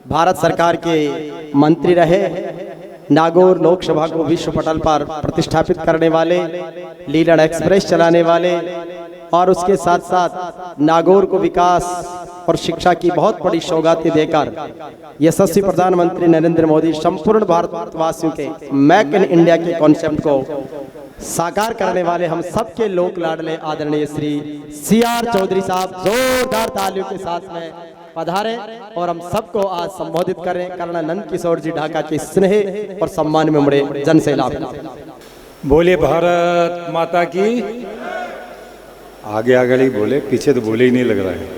भारत सरकार के मंत्री रहे, नागौर लोकसभा को विश्व पटल पर प्रतिष्ठापित करने वाले, लीलड़ एक्सप्रेस चलाने वाले और उसके साथ साथ नागौर को विकास और शिक्षा की बहुत बड़ी सौगातें देकर यशस्वी प्रधानमंत्री नरेंद्र मोदी संपूर्ण भारतवासियों के मेक इन इंडिया के कॉन्सेप्ट को साकार करने वाले हम सबके लोक लाडले आदरणीय श्री CR चौधरी साहब जोरदार तालियों के साथ में पधारे और हम सबको आज संबोधित करें। करना नंद किशोर जी ढाका के स्नेह और सम्मान में उमड़े जन सैलाब। बोले भारत माता की। आगे आगे ही बोले, पीछे तो बोले ही नहीं लग रहा है।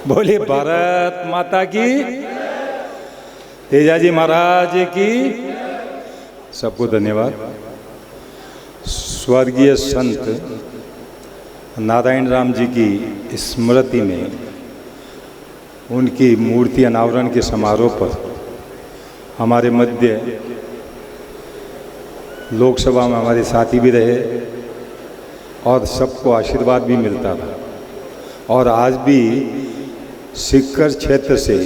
बोले भारत माता की। तेजाजी महाराज की। सबको धन्यवाद। स्वर्गीय संत नारायण राम जी की स्मृति में उनकी मूर्ति अनावरण के समारोह पर हमारे मध्य लोकसभा में हमारे साथी भी रहे और सबको आशीर्वाद भी मिलता था। और आज भी सिक्कर क्षेत्र से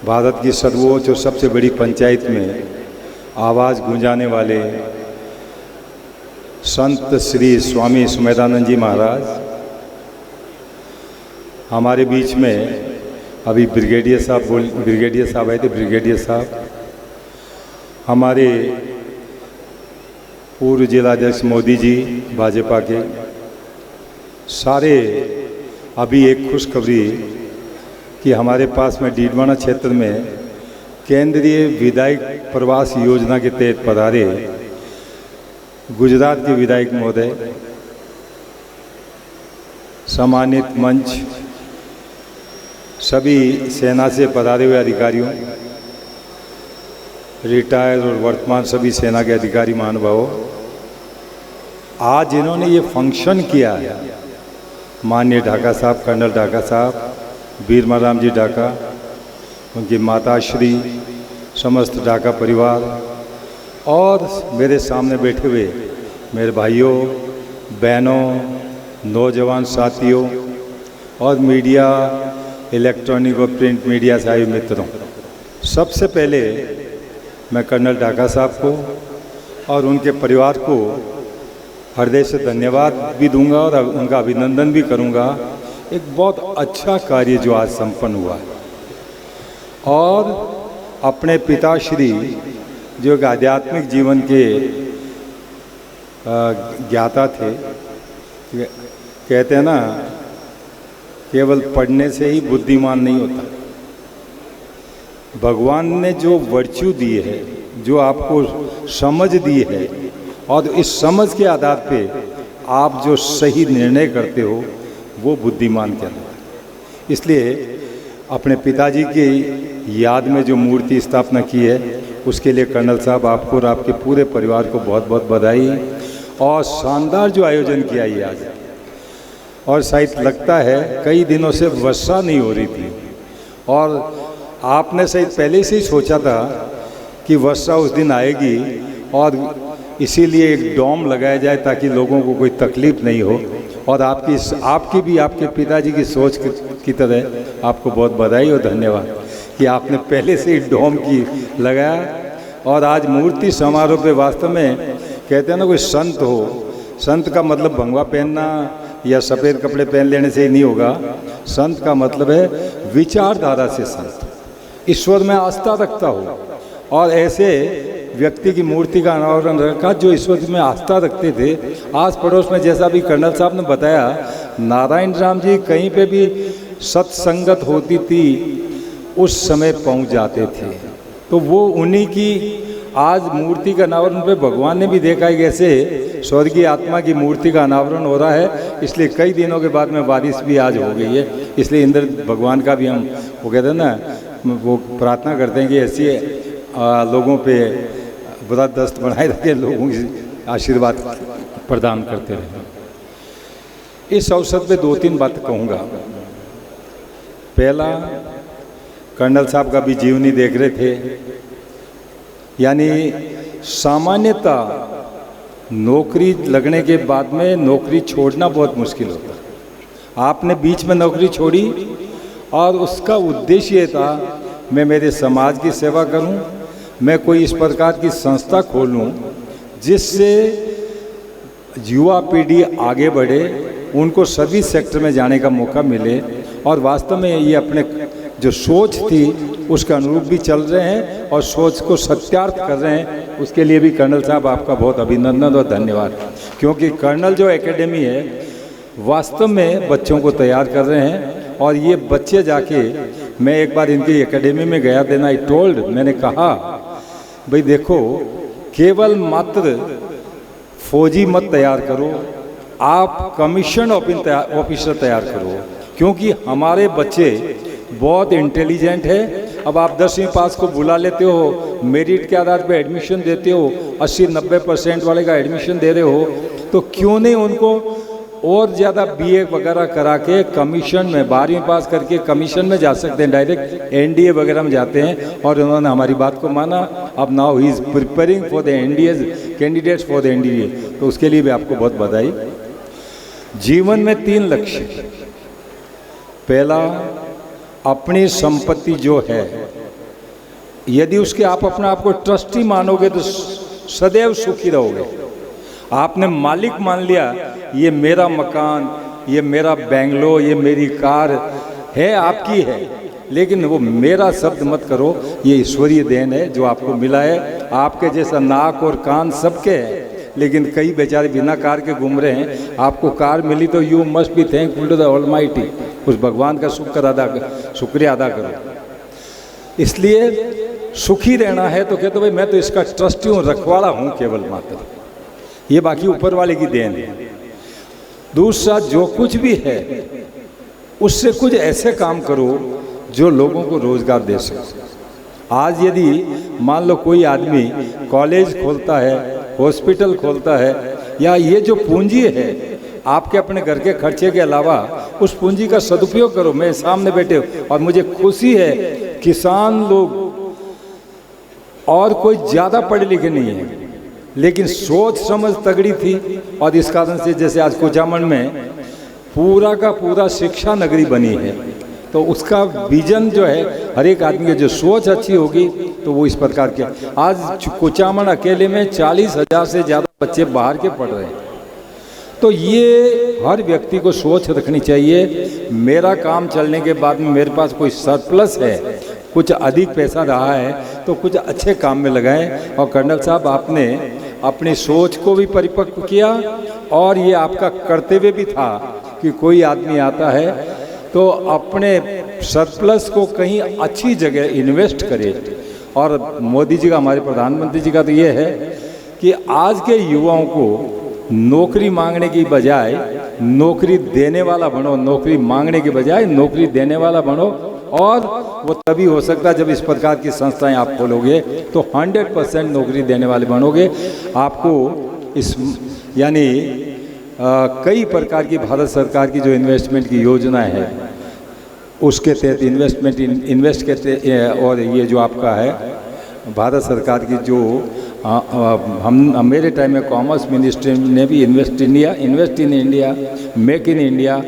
भारत की सर्वोच्च और सबसे बड़ी पंचायत में आवाज़ गूंजाने वाले संत श्री स्वामी सुमेधानंद जी महाराज हमारे बीच में अभी ब्रिगेडियर साहब आए थे। ब्रिगेडियर साहब हमारे पूर्व जिलाध्यक्ष मोदी जी भाजपा के सारे। अभी एक खुशखबरी कि हमारे पास में डीडवाना क्षेत्र में केंद्रीय विधायक प्रवास योजना के तहत पधारे गुजरात के विधायक महोदय, सम्मानित मंच, सभी सेना से पधारे हुए अधिकारियों, रिटायर और वर्तमान सभी सेना के अधिकारी महानुभावों, आज इन्होंने ये फंक्शन किया है। माननीय ढाका साहब, कर्नल ढाका साहब, वीरमाराम जी ढाका, उनकी माताश्री, समस्त ढाका परिवार और मेरे सामने बैठे हुए मेरे भाइयों बहनों, नौजवान साथियों और मीडिया, इलेक्ट्रॉनिक और प्रिंट मीडिया से आए मित्रों, सबसे पहले मैं कर्नल ढाका साहब को और उनके परिवार को हृदय से धन्यवाद भी दूंगा और उनका अभिनंदन भी करूंगा। एक बहुत अच्छा कार्य जो आज संपन्न हुआ है। और अपने पिताश्री जो एक आध्यात्मिक जीवन के ज्ञाता थे, कहते हैं ना केवल पढ़ने से ही बुद्धिमान नहीं होता। भगवान ने जो वर्च्यू दी है, जो आपको समझ दी है और इस समझ के आधार पे आप जो सही निर्णय करते हो वो बुद्धिमान कहलाता है। इसलिए अपने पिताजी की याद में जो मूर्ति स्थापना की है उसके लिए कर्नल साहब आपको और आपके पूरे परिवार को बहुत बहुत बधाई। और शानदार जो आयोजन किया ये आज, और शायद लगता है कई दिनों से वर्षा नहीं हो रही थी और आपने शायद पहले से ही सोचा था कि वर्षा उस दिन आएगी और इसीलिए एक डोम लगाया जाए ताकि लोगों को कोई तकलीफ नहीं हो। और आपके पिताजी की सोच की तरह आपको बहुत बधाई और धन्यवाद कि आपने पहले से ही डोम की लगाया। और आज मूर्ति समारोह पे वास्तव में कहते हैं ना, कोई संत हो, संत का मतलब भंगवा पहनना या सफ़ेद कपड़े पहन लेने से ही नहीं होगा। संत का मतलब है विचारधारा से संत, ईश्वर में आस्था रखता हो। और ऐसे व्यक्ति की मूर्ति का अनावरण रखा जो ईश्वर में आस्था रखते थे। आस पड़ोस में जैसा भी कर्नल साहब ने बताया, नारायण राम जी कहीं पे भी सत्संगत होती थी उस समय पहुंच जाते थे। तो वो उन्हीं की आज मूर्ति का अनावरण पे भगवान ने भी देखा है कैसे स्वर्गीय आत्मा की मूर्ति का अनावरण हो रहा है। इसलिए कई दिनों के बाद में बारिश भी आज हो गई है। इसलिए इंद्र भगवान का भी हम वो कहते हैं ना, वो प्रार्थना करते हैं कि ऐसी लोगों पे बुरा दस्त बनाए रखे, लोगों की आशीर्वाद प्रदान करते रहे। इस अवसर पे 2-3 बात कहूँगा। पहला, कर्नल साहब का भी जीवनी देख रहे थे, यानी सामान्यतः नौकरी लगने के बाद में नौकरी छोड़ना बहुत मुश्किल होता है। आपने बीच में नौकरी छोड़ी और उसका उद्देश्य ये था मैं मेरे समाज की सेवा करूं, मैं कोई इस प्रकार की संस्था खोलूं जिससे युवा पीढ़ी आगे बढ़े, उनको सभी सेक्टर में जाने का मौका मिले और वास्तव में ये अपने जो सोच थी उसके अनुरूप भी चल रहे हैं और सोच को सत्यार्थ कर रहे हैं। उसके लिए भी कर्नल साहब आपका बहुत अभिनंदन और धन्यवाद, क्योंकि कर्नल जो एकेडमी है वास्तव में बच्चों को तैयार कर रहे हैं। और ये बच्चे जाके, मैं एक बार इनकी एकेडमी में गया, देन आई टोल्ड, मैंने कहा भाई देखो, केवल मात्र फौजी मत तैयार करो, आप कमीशन ऑफिसर तैयार करो, क्योंकि हमारे बच्चे बहुत इंटेलिजेंट है। अब आप 10वीं पास को बुला लेते हो, मेरिट के आधार पर एडमिशन देते हो, 80-90% वाले का एडमिशन दे रहे हो, तो क्यों नहीं उनको और ज़्यादा बीए वगैरह करा के कमीशन में, 12वीं पास करके कमीशन में जा सकते हैं, डायरेक्ट एनडीए वगैरह में जाते हैं। और उन्होंने हमारी बात को माना। अब now he is preparing for the NDA, candidates for the NDA, तो उसके लिए भी आपको बहुत बधाई। जीवन में 3 लक्ष्य, पहला अपनी संपत्ति जो है, यदि उसके आप अपने आप को ट्रस्टी मानोगे तो सदैव सुखी रहोगे। आपने मालिक मान लिया, ये मेरा मकान, ये मेरा बेंगलो, ये मेरी कार है, आपकी है, लेकिन वो मेरा शब्द मत करो। ये ईश्वरीय देन है जो आपको मिला है। आपके जैसा नाक और कान सबके हैं, लेकिन कई बेचारे बिना कार के घूम रहे हैं। आपको कार मिली तो you must be thankful to the almighty, उस भगवान का शुक्रिया अदा करो। इसलिए सुखी रहना है तो कहते भाई मैं तो इसका ट्रस्टी हूँ, रखवाला हूँ केवल मात्र, ये बाकी ऊपर वाले की देन है। दूसरा, जो कुछ भी है उससे कुछ ऐसे काम करो जो लोगों को रोजगार दे सके। आज यदि मान लो कोई आदमी कॉलेज खोलता है, हॉस्पिटल खोलता है, या ये जो पूंजी है आपके अपने घर के खर्चे के अलावा, उस पूंजी का सदुपयोग करो। मैं सामने बैठे और मुझे खुशी है, किसान लोग और कोई ज़्यादा पढ़े लिखे नहीं है, लेकिन सोच समझ तगड़ी थी। और इस कारण से जैसे आज कुचामन में पूरा का पूरा शिक्षा नगरी बनी है, तो उसका विजन जो है, हर एक आदमी की जो सोच अच्छी होगी तो वो इस प्रकार के। आज कुचामन अकेले में 40,000 से ज़्यादा बच्चे बाहर के पढ़ रहे हैं। तो ये हर व्यक्ति को सोच रखनी चाहिए, मेरा काम चलने के बाद में मेरे पास कोई सरप्लस है, कुछ अधिक पैसा रहा है, तो कुछ अच्छे काम में लगाएं। और कर्नल साहब, आपने अपनी सोच को भी परिपक्व किया और ये आपका कर्तव्य भी था कि कोई आदमी आता है तो अपने सरप्लस को कहीं अच्छी जगह इन्वेस्ट करे। और मोदी जी का, हमारे प्रधानमंत्री जी का तो ये है कि आज के युवाओं को नौकरी मांगने की बजाय नौकरी देने वाला बनो, नौकरी मांगने की बजाय नौकरी देने वाला बनो। और वो तभी हो सकता है जब इस प्रकार की संस्थाएं आप खोलोगे तो 100% नौकरी देने वाले बनोगे। आपको इस यानी कई प्रकार की भारत सरकार की जो इन्वेस्टमेंट की योजनाएं है उसके तहत इन्वेस्ट करते, और ये जो आपका है भारत सरकार की जो हम मेरे टाइम में कॉमर्स मिनिस्ट्री ने भी invest in India, make in India,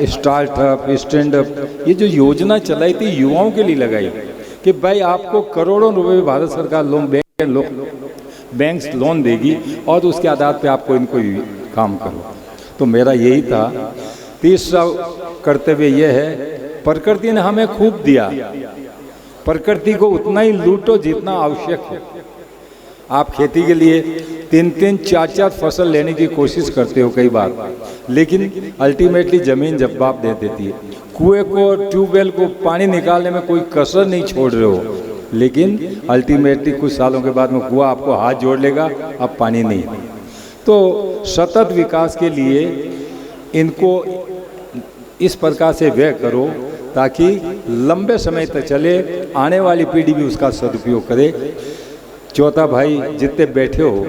startup, stand up, ये जो योजना चलाई थी युवाओं के लिए लगाई कि भाई आपको करोड़ों रुपए भारत सरकार बैंक्स लोन देगी और उसके आधार पे आपको इनको काम करो। तो मेरा यही था। तीसरा कर्तव्य यह है, प्रकृति ने हमें खूब दिया, प्रकृति को उतना ही लूटो जितना आवश्यक है। आप खेती के लिए 3-3, 4-4 फसल लेने की कोशिश करते हो कई बार, लेकिन अल्टीमेटली ज़मीन जवाब दे देती है। कुएं को, ट्यूबवेल को पानी निकालने में कोई कसर नहीं छोड़ रहे हो, लेकिन अल्टीमेटली कुछ सालों के बाद में कुआं आपको हाथ जोड़ लेगा, अब पानी नहीं। तो सतत विकास के लिए इनको इस प्रकार से व्यय करो ताकि लंबे समय तक चले, आने वाली पीढ़ी भी उसका सदुपयोग करे। चौथा, भाई जितने बैठे हो,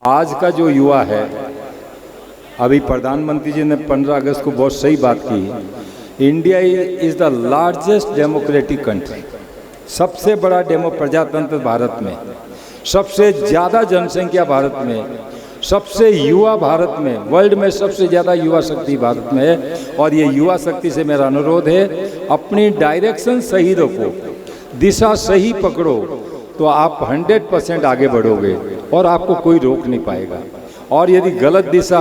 आज का जो युवा है, अभी प्रधानमंत्री जी ने 15 अगस्त को बहुत सही बात की, India is the largest democratic country, सबसे बड़ा प्रजातंत्र भारत में, सबसे ज़्यादा जनसंख्या भारत में, सबसे युवा भारत में, वर्ल्ड में सबसे ज़्यादा युवा शक्ति भारत में है। और ये युवा शक्ति से मेरा अनुरोध है, अपनी डायरेक्शन सही रखो, दिशा सही पकड़ो तो आप 100% आगे बढ़ोगे और आपको कोई रोक नहीं पाएगा। और यदि गलत दिशा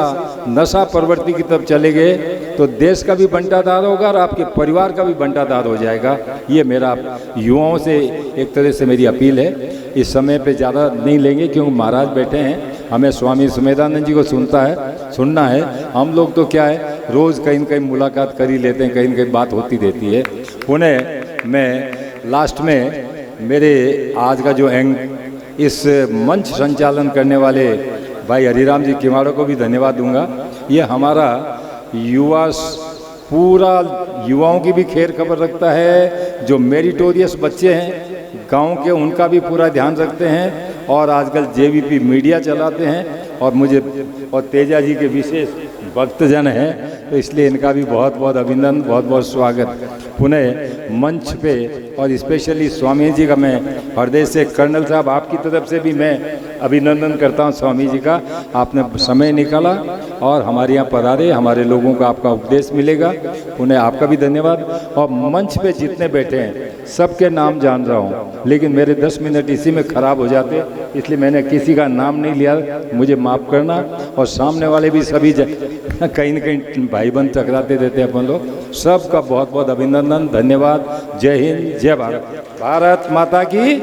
नशा प्रवृत्ति की तरफ चले गए तो देश का भी बंटाधार होगा और आपके परिवार का भी बंटाधार हो जाएगा। ये मेरा युवाओं से एक तरह से मेरी अपील है। इस समय पे ज़्यादा नहीं लेंगे क्योंकि महाराज बैठे हैं, हमें स्वामी सुमेधानंद जी को सुनना है। हम लोग तो क्या है, रोज़ कहीं न कहीं मुलाकात कर ही लेते हैं, कहीं न कहीं बात होती रहती है। पुनः मैं लास्ट में मेरे आज का जो इस मंच संचालन करने वाले भाई हरिराम जी किमाड़ो को भी धन्यवाद दूंगा। ये हमारा पूरा युवाओं की भी खैर खबर रखता है, जो मेरिटोरियस बच्चे हैं गांव के उनका भी पूरा ध्यान रखते हैं और आजकल जेवीपी मीडिया चलाते हैं और तेजा जी के विशेष भक्तजन हैं, तो इसलिए इनका भी बहुत बहुत अभिनंदन, बहुत बहुत स्वागत। पुनः मंच पे और स्पेशली स्वामी जी का मैं हृदय से, कर्नल साहब आपकी तरफ से भी मैं अभिनंदन करता हूं स्वामी जी का। आपने समय निकाला और हमारे यहाँ पधारे, हमारे लोगों को आपका उपदेश मिलेगा। पुनः आपका भी धन्यवाद। और मंच पे जितने बैठे हैं सबके नाम जान रहा हूँ, लेकिन मेरे 10 मिनट इसी में ख़राब हो जाते, इसलिए मैंने किसी का नाम नहीं लिया, मुझे माफ़ करना। और सामने वाले भी सभी कहीं न कहीं भाई बंद टकराते रहते हैं अपन लोग। सबका बहुत बहुत अभिनंदन, धन्यवाद। जय हिंद, जय भारत। भारत माता की